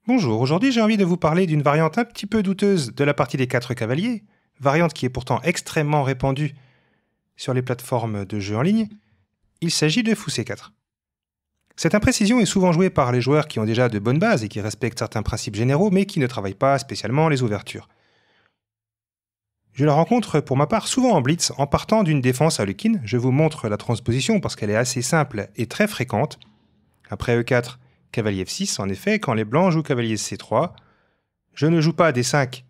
Bonjour, aujourd'hui j'ai envie de vous parler d'une variante un petit peu douteuse de la partie des 4 cavaliers, variante qui est pourtant extrêmement répandue sur les plateformes de jeux en ligne. Il s'agit de fou C4. Cette imprécision est souvent jouée par les joueurs qui ont déjà de bonnes bases et qui respectent certains principes généraux mais qui ne travaillent pas spécialement les ouvertures. Je la rencontre pour ma part souvent en blitz en partant d'une défense à Lukin. Je vous montre la transposition parce qu'elle est assez simple et très fréquente. Après E4, cavalier F6, en effet, quand les blancs jouent cavalier C3, je ne joue pas D5,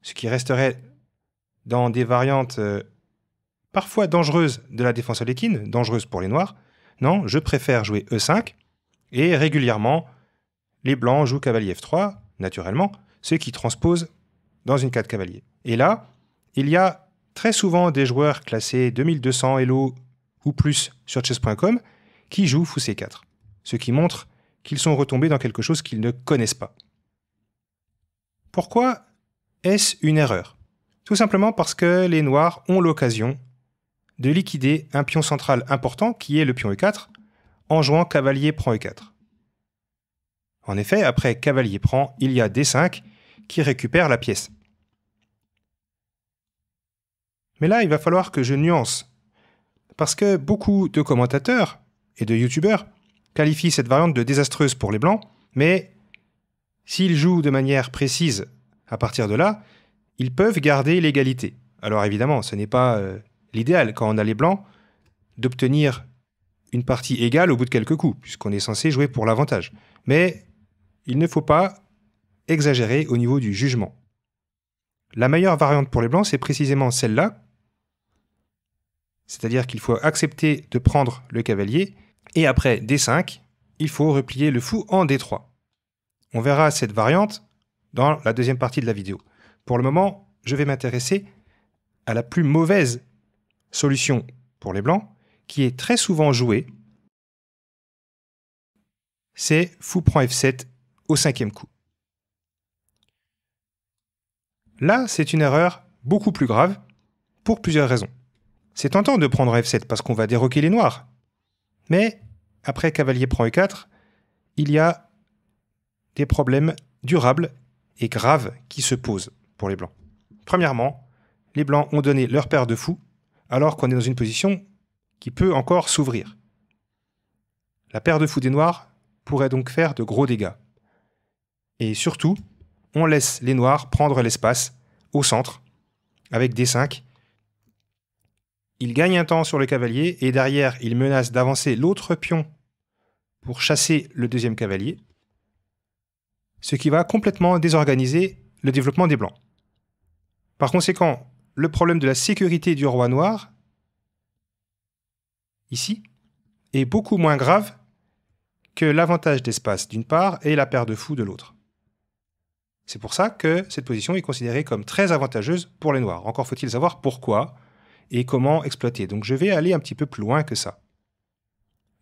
ce qui resterait dans des variantes parfois dangereuses de la défense à Lukin, dangereuses pour les noirs. Non, je préfère jouer E5, et régulièrement, les blancs jouent cavalier F3, naturellement, ce qui transpose dans une 4 cavalier. Et là, il y a très souvent des joueurs classés 2200 Elo ou plus sur chess.com qui jouent fou C4, ce qui montre qu'ils sont retombés dans quelque chose qu'ils ne connaissent pas. Pourquoi est-ce une erreur? Tout simplement parce que les noirs ont l'occasion de liquider un pion central important qui est le pion E4 en jouant cavalier prend E4. En effet, après cavalier prend, il y a D5 qui récupère la pièce. Mais là, il va falloir que je nuance, parce que beaucoup de commentateurs et de youtubeurs qualifient cette variante de désastreuse pour les blancs, mais s'ils jouent de manière précise à partir de là, ils peuvent garder l'égalité. Alors évidemment, ce n'est pas l'idéal quand on a les blancs d'obtenir une partie égale au bout de quelques coups, puisqu'on est censé jouer pour l'avantage. Mais il ne faut pas exagérer au niveau du jugement. La meilleure variante pour les blancs, c'est précisément celle-là, c'est-à-dire qu'il faut accepter de prendre le cavalier, et après D5, il faut replier le fou en D3. On verra cette variante dans la deuxième partie de la vidéo. Pour le moment, je vais m'intéresser à la plus mauvaise solution pour les blancs, qui est très souvent jouée, c'est fou prend F7 au 5e coup. Là, c'est une erreur beaucoup plus grave, pour plusieurs raisons. C'est tentant de prendre F7 parce qu'on va déroquer les noirs. Mais, après cavalier prend E4, il y a des problèmes durables et graves qui se posent pour les blancs. Premièrement, les blancs ont donné leur paire de fous, alors qu'on est dans une position qui peut encore s'ouvrir. La paire de fous des noirs pourrait donc faire de gros dégâts. Et surtout, on laisse les noirs prendre l'espace au centre, avec D5. Ils gagnent un temps sur le cavalier, et derrière, ils menacent d'avancer l'autre pion pour chasser le deuxième cavalier, ce qui va complètement désorganiser le développement des blancs. Par conséquent, le problème de la sécurité du roi noir, ici, est beaucoup moins grave que l'avantage d'espace d'une part et la paire de fous de l'autre. C'est pour ça que cette position est considérée comme très avantageuse pour les noirs. Encore faut-il savoir pourquoi et comment exploiter. Donc je vais aller un petit peu plus loin que ça.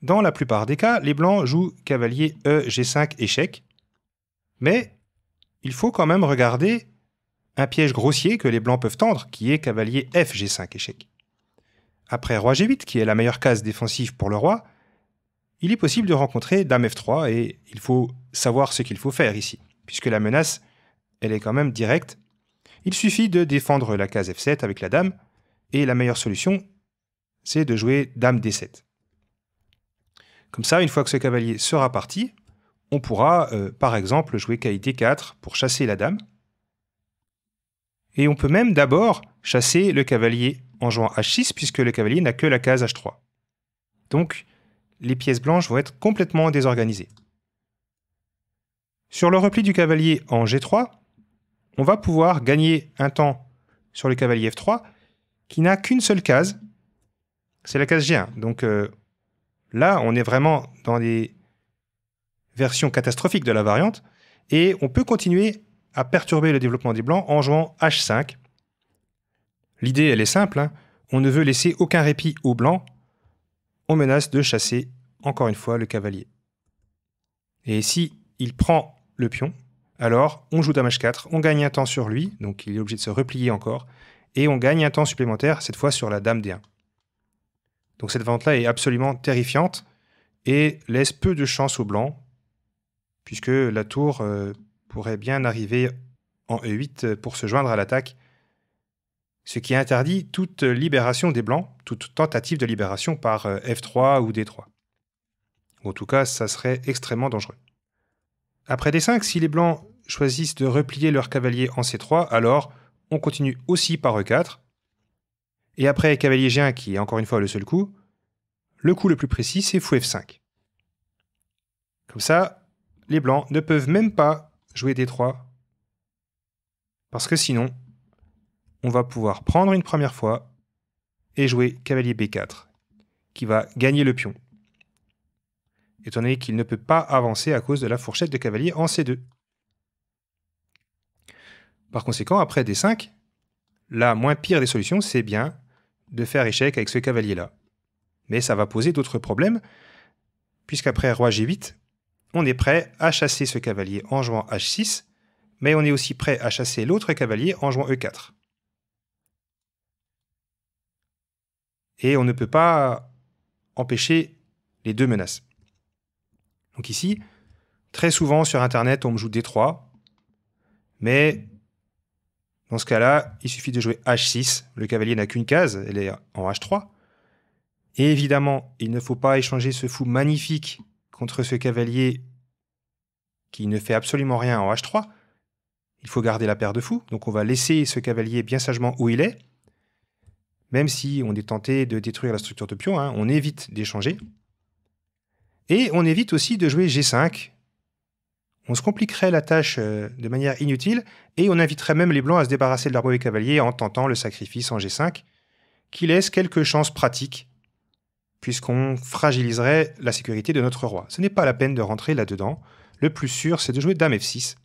Dans la plupart des cas, les blancs jouent cavalier E, G5, échec. Mais il faut quand même regarder un piège grossier que les blancs peuvent tendre, qui est cavalier F, G5, échec. Après roi G8, qui est la meilleure case défensive pour le roi, il est possible de rencontrer dame F3 et il faut savoir ce qu'il faut faire ici, puisque la menace, elle est quand même directe. Il suffit de défendre la case F7 avec la dame, et la meilleure solution, c'est de jouer dame D7. Comme ça, une fois que ce cavalier sera parti, on pourra, par exemple, jouer qualité 4 pour chasser la dame. Et on peut même d'abord chasser le cavalier en jouant H6, puisque le cavalier n'a que la case H3. Donc, les pièces blanches vont être complètement désorganisées. Sur le repli du cavalier en G3, on va pouvoir gagner un temps sur le cavalier F3, qui n'a qu'une seule case, c'est la case G1. Donc là, on est vraiment dans des versions catastrophiques de la variante, et on peut continuer à perturber le développement des blancs en jouant H5. L'idée, elle est simple, hein. On ne veut laisser aucun répit aux blancs, on menace de chasser, encore une fois, le cavalier. Et si il prend le pion, alors on joue dame H4, on gagne un temps sur lui, donc il est obligé de se replier encore, et on gagne un temps supplémentaire, cette fois sur la dame D1. Donc cette variante-là est absolument terrifiante, et laisse peu de chance aux blancs, puisque la tour pourrait bien arriver en E8 pour se joindre à l'attaque, ce qui interdit toute libération des blancs, toute tentative de libération par F3 ou D3. En tout cas, ça serait extrêmement dangereux. Après D5, si les blancs choisissent de replier leur cavalier en C3, alors on continue aussi par E4. Et après cavalier G1, qui est encore une fois le seul coup, le coup le plus précis, c'est fou F5. Comme ça, les blancs ne peuvent même pas jouer D3, parce que sinon, on va pouvoir prendre une première fois et jouer cavalier B4, qui va gagner le pion, étant donné qu'il ne peut pas avancer à cause de la fourchette de cavalier en C2. Par conséquent, après D5, la moins pire des solutions, c'est bien de faire échec avec ce cavalier-là. Mais ça va poser d'autres problèmes, puisqu'après roi G8, on est prêt à chasser ce cavalier en jouant H6, mais on est aussi prêt à chasser l'autre cavalier en jouant E4. Et on ne peut pas empêcher les deux menaces. Donc ici, très souvent sur Internet, on me joue D3, mais dans ce cas-là, il suffit de jouer H6. Le cavalier n'a qu'une case, elle est en H3. Et évidemment, il ne faut pas échanger ce fou magnifique contre ce cavalier qui ne fait absolument rien en H3. Il faut garder la paire de fous, donc on va laisser ce cavalier bien sagement où il est. Même si on est tenté de détruire la structure de pion, on évite d'échanger. Et on évite aussi de jouer G5. On se compliquerait la tâche de manière inutile, et on inviterait même les blancs à se débarrasser de leur mauvais cavalier en tentant le sacrifice en G5, qui laisse quelques chances pratiques, puisqu'on fragiliserait la sécurité de notre roi. Ce n'est pas la peine de rentrer là-dedans. Le plus sûr, c'est de jouer Dame F6,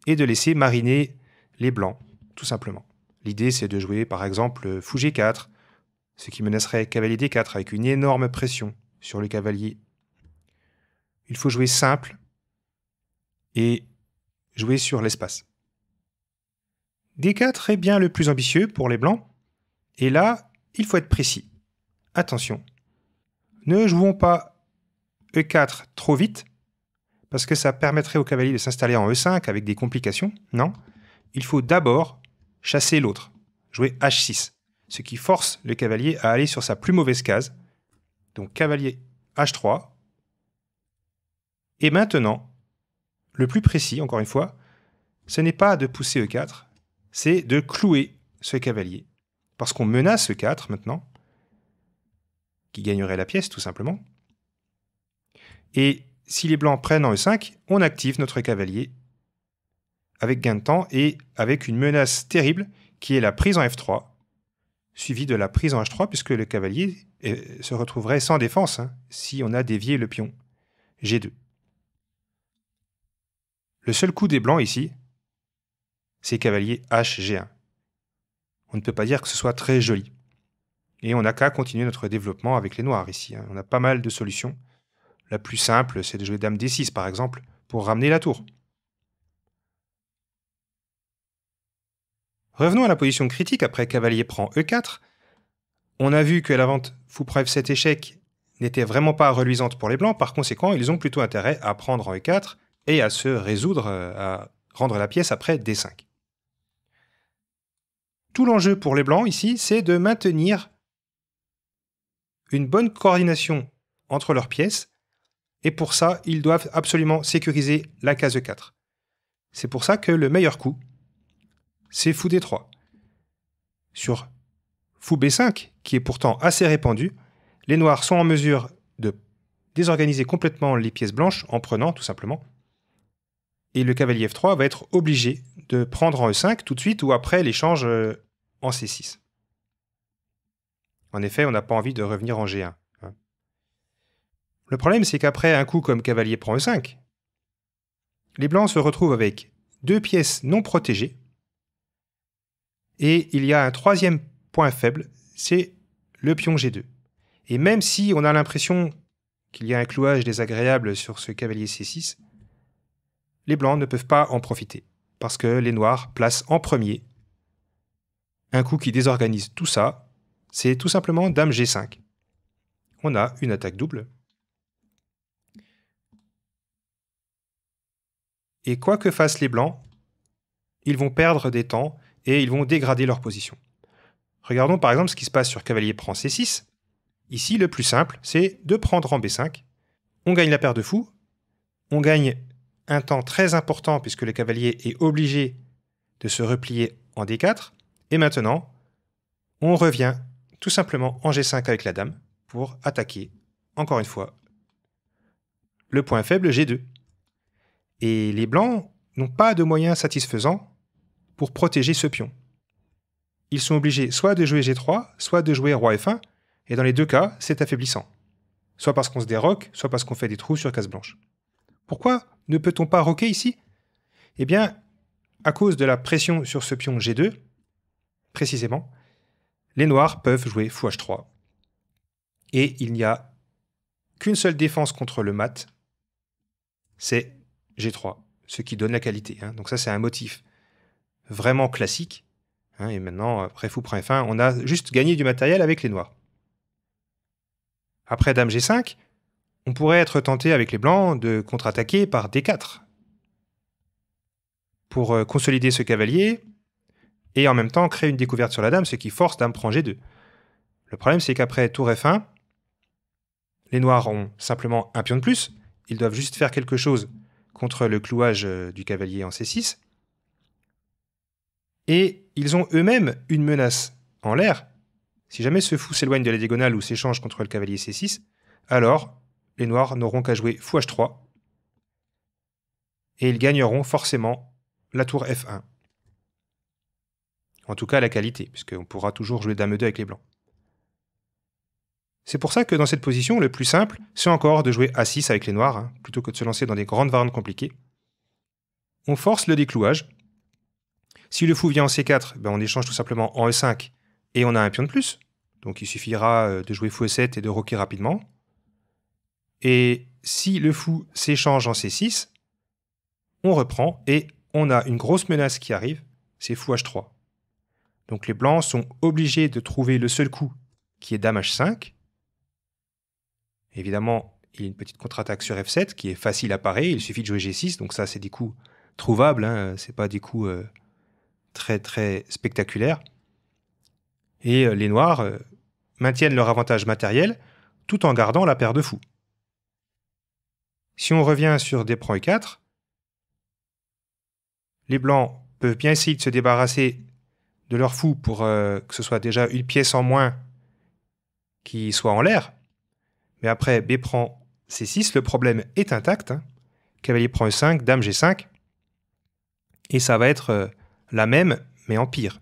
et de laisser mariner les blancs, tout simplement. L'idée, c'est de jouer, par exemple, fou G4, ce qui menacerait cavalier D4 avec une énorme pression sur le cavalier. Il faut jouer simple et jouer sur l'espace. D4 est bien le plus ambitieux pour les blancs, et là, il faut être précis. Attention, ne jouons pas E4 trop vite, parce que ça permettrait au cavalier de s'installer en E5 avec des complications. Non, il faut d'abord chasser l'autre, jouer H6, ce qui force le cavalier à aller sur sa plus mauvaise case. Donc cavalier H3. Et maintenant, le plus précis, encore une fois, ce n'est pas de pousser E4, c'est de clouer ce cavalier. Parce qu'on menace E4 maintenant, qui gagnerait la pièce tout simplement. Et si les blancs prennent en E5, on active notre cavalier avec gain de temps et avec une menace terrible qui est la prise en F3, suivie de la prise en H3, puisque le cavalier se retrouverait sans défense si on a dévié le pion G2. Le seul coup des blancs ici, c'est cavalier HG1. On ne peut pas dire que ce soit très joli. Et on n'a qu'à continuer notre développement avec les noirs ici. On a pas mal de solutions. La plus simple, c'est de jouer dame D6 par exemple, pour ramener la tour. Revenons à la position critique après cavalier prend E4. On a vu que la vente fou preuve cet échec n'était vraiment pas reluisante pour les blancs, par conséquent, ils ont plutôt intérêt à prendre en E4 et à se résoudre à rendre la pièce après D5. Tout l'enjeu pour les blancs ici, c'est de maintenir une bonne coordination entre leurs pièces, et pour ça, ils doivent absolument sécuriser la case E4. C'est pour ça que le meilleur coup, c'est fou D3. Sur fou B5, qui est pourtant assez répandu, les noirs sont en mesure de désorganiser complètement les pièces blanches en prenant tout simplement. Et le cavalier F3 va être obligé de prendre en E5 tout de suite ou après l'échange en C6. En effet, on n'a pas envie de revenir en G1. Le problème, c'est qu'après un coup comme cavalier prend E5, les blancs se retrouvent avec deux pièces non protégées. Et il y a un troisième point faible, c'est le pion G2. Et même si on a l'impression qu'il y a un clouage désagréable sur ce cavalier C6, les blancs ne peuvent pas en profiter, parce que les noirs placent en premier un coup qui désorganise tout ça, c'est tout simplement dame G5. On a une attaque double. Et quoi que fassent les blancs, ils vont perdre des temps et ils vont dégrader leur position. Regardons par exemple ce qui se passe sur cavalier prend C6. Ici, le plus simple, c'est de prendre en B5. On gagne la paire de fou. On gagne un temps très important puisque le cavalier est obligé de se replier en D4. Et maintenant, on revient tout simplement en G5 avec la dame pour attaquer, encore une fois, le point faible G2. Et les blancs n'ont pas de moyens satisfaisants pour protéger ce pion. Ils sont obligés soit de jouer G3, soit de jouer roi F1, et dans les deux cas, c'est affaiblissant. Soit parce qu'on se déroque, soit parce qu'on fait des trous sur case blanche. Pourquoi ne peut-on pas roquer ici? Eh bien, à cause de la pression sur ce pion G2, précisément, les noirs peuvent jouer fou H3. Et il n'y a qu'une seule défense contre le mat, c'est G3, ce qui donne la qualité. Donc ça, c'est un motif vraiment classique. Et maintenant, après fou prend F1, on a juste gagné du matériel avec les noirs. Après dame G5, on pourrait être tenté avec les blancs de contre-attaquer par D4 pour consolider ce cavalier et en même temps créer une découverte sur la dame, ce qui force dame prend G2. Le problème, c'est qu'après tour F1, les noirs ont simplement un pion de plus. Ils doivent juste faire quelque chose contre le clouage du cavalier en C6. Et ils ont eux-mêmes une menace en l'air. Si jamais ce fou s'éloigne de la diagonale ou s'échange contre le cavalier C6, alors les noirs n'auront qu'à jouer fou H3 et ils gagneront forcément la tour F1. En tout cas, la qualité, puisqu'on pourra toujours jouer dame E2 avec les blancs. C'est pour ça que dans cette position, le plus simple, c'est encore de jouer A6 avec les noirs, plutôt que de se lancer dans des grandes variantes compliquées. On force le déclouage. Si le fou vient en C4, on échange tout simplement en E5 et on a un pion de plus. Donc il suffira de jouer fou E7 et de roquer rapidement. Et si le fou s'échange en C6, on reprend et on a une grosse menace qui arrive, c'est fou H3. Donc les blancs sont obligés de trouver le seul coup qui est dame H5. Évidemment, il y a une petite contre-attaque sur F7 qui est facile à parer, il suffit de jouer G6, donc ça c'est des coups trouvables, c'est pas des coups très très spectaculaires. Et les noirs maintiennent leur avantage matériel tout en gardant la paire de fous. Si on revient sur D prend E4, les blancs peuvent bien essayer de se débarrasser de leur fou pour que ce soit déjà une pièce en moins qui soit en l'air. Mais après B prend C6, le problème est intact. Cavalier prend E5, dame G5. Et ça va être la même, mais en pire.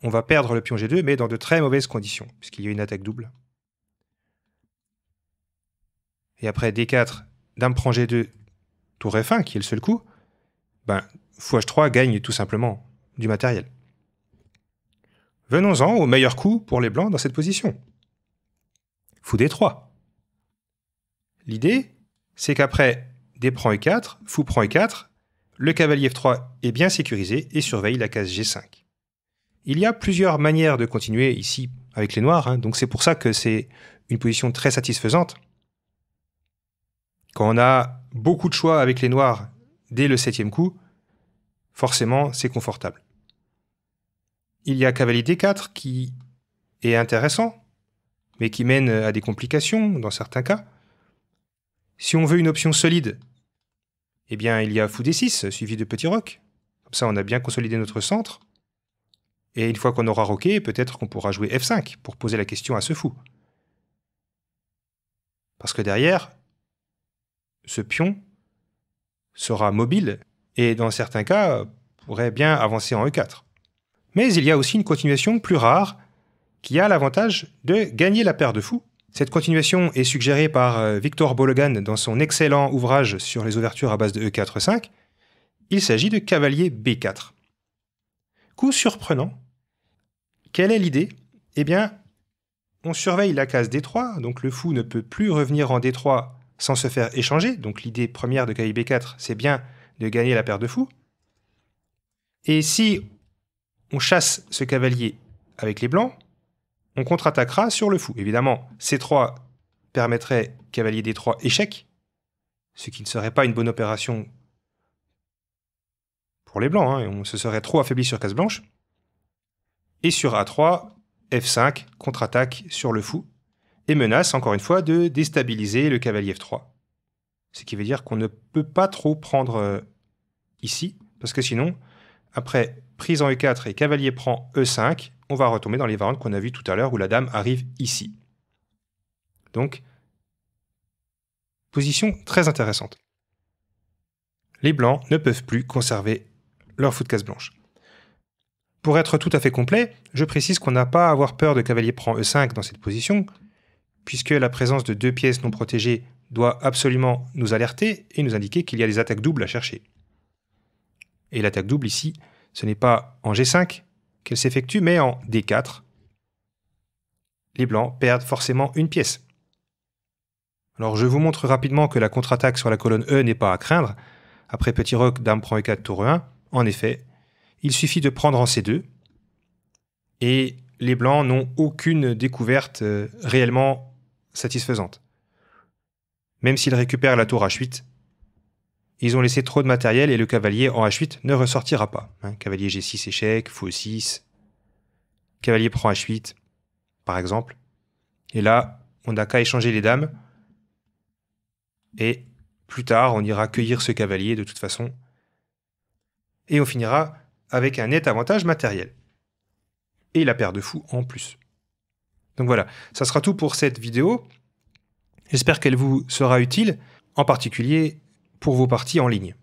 On va perdre le pion G2, mais dans de très mauvaises conditions, puisqu'il y a une attaque double. Et après D4, dame prend G2, tour F1, qui est le seul coup, fou H3 gagne tout simplement du matériel. Venons-en au meilleur coup pour les blancs dans cette position. Fou D3. L'idée, c'est qu'après D prend E4, fou prend E4, le cavalier F3 est bien sécurisé et surveille la case G5. Il y a plusieurs manières de continuer ici avec les noirs, donc c'est pour ça que c'est une position très satisfaisante. Quand on a beaucoup de choix avec les noirs dès le 7e coup, forcément c'est confortable. Il y a cavalier D4 qui est intéressant, mais qui mène à des complications dans certains cas. Si on veut une option solide, il y a fou D6 suivi de petit roc. Comme ça, on a bien consolidé notre centre. Et une fois qu'on aura roqué, peut-être qu'on pourra jouer F5 pour poser la question à ce fou. Parce que derrière, ce pion sera mobile et dans certains cas, pourrait bien avancer en E4. Mais il y a aussi une continuation plus rare qui a l'avantage de gagner la paire de fous. Cette continuation est suggérée par Victor Bologan dans son excellent ouvrage sur les ouvertures à base de E4-5. Il s'agit de cavalier B4. Coup surprenant. Quelle est l'idée? On surveille la case D3, donc le fou ne peut plus revenir en D3 sans se faire échanger. Donc l'idée première de cavalier B4, c'est bien de gagner la paire de fous. Et si on chasse ce cavalier avec les blancs, on contre-attaquera sur le fou. Évidemment, C3 permettrait cavalier D3 échec, ce qui ne serait pas une bonne opération pour les blancs, hein, on se serait trop affaibli sur case blanche. Et sur A3, F5 contre-attaque sur le fou et menace encore une fois de déstabiliser le cavalier F3. Ce qui veut dire qu'on ne peut pas trop prendre ici, parce que sinon, après prise en E4 et cavalier prend E5, on va retomber dans les variantes qu'on a vues tout à l'heure où la dame arrive ici. Donc, position très intéressante. Les blancs ne peuvent plus conserver leur fou de case blanche. Pour être tout à fait complet, je précise qu'on n'a pas à avoir peur de cavalier prend E5 dans cette position, puisque la présence de 2 pièces non protégées doit absolument nous alerter et nous indiquer qu'il y a des attaques doubles à chercher. Et l'attaque double ici, ce n'est pas en G5 qu'elle s'effectue, mais en D4. Les blancs perdent forcément une pièce. Alors je vous montre rapidement que la contre-attaque sur la colonne E n'est pas à craindre. Après petit roc, dame prend E4, tour E1, en effet, il suffit de prendre en C2, et les blancs n'ont aucune découverte réellement satisfaisante. Même s'ils récupèrent la tour H8, ils ont laissé trop de matériel et le cavalier en H8 ne ressortira pas. Cavalier G6 échec, fou 6, cavalier prend H8, par exemple. Et là, on n'a qu'à échanger les dames, et plus tard, on ira cueillir ce cavalier de toute façon, et on finira avec un net avantage matériel. Et la paire de fous en plus. Donc voilà, ça sera tout pour cette vidéo. J'espère qu'elle vous sera utile, en particulier pour vos parties en ligne.